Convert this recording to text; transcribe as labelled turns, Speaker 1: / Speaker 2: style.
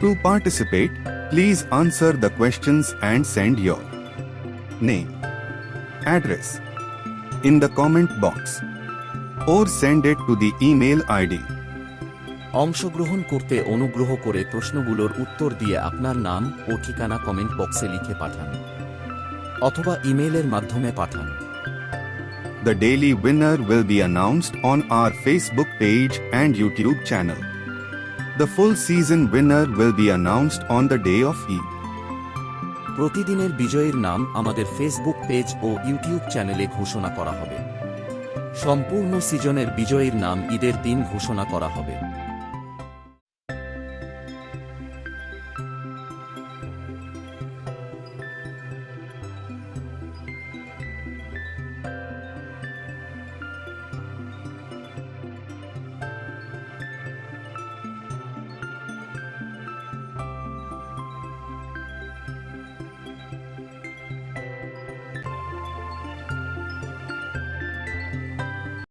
Speaker 1: To participate, please answer the questions and send your name, address in the comment box or send it to the email ID.
Speaker 2: অংশগ্রহণ করতে অনুগ্রহ করে প্রশ্নগুলোর উত্তর দিয়ে আপনার নাম ও ঠিকানা কমেন্ট বক্সে লিখে পাঠান অথবা ইমেইলের মাধ্যমে পাঠান।
Speaker 1: The daily winner will be announced on our Facebook page and YouTube channel. The full season winner will be announced on the day of Eid.
Speaker 2: প্রতিদিনের বিজয়ীর নাম আমাদের ফেসবুক পেজ ও ইউটিউব চ্যানেলে ঘোষণা করা হবে। সম্পূর্ণ সিজনের বিজয়ীর নাম ঈদের দিন ঘোষণা করা হবে।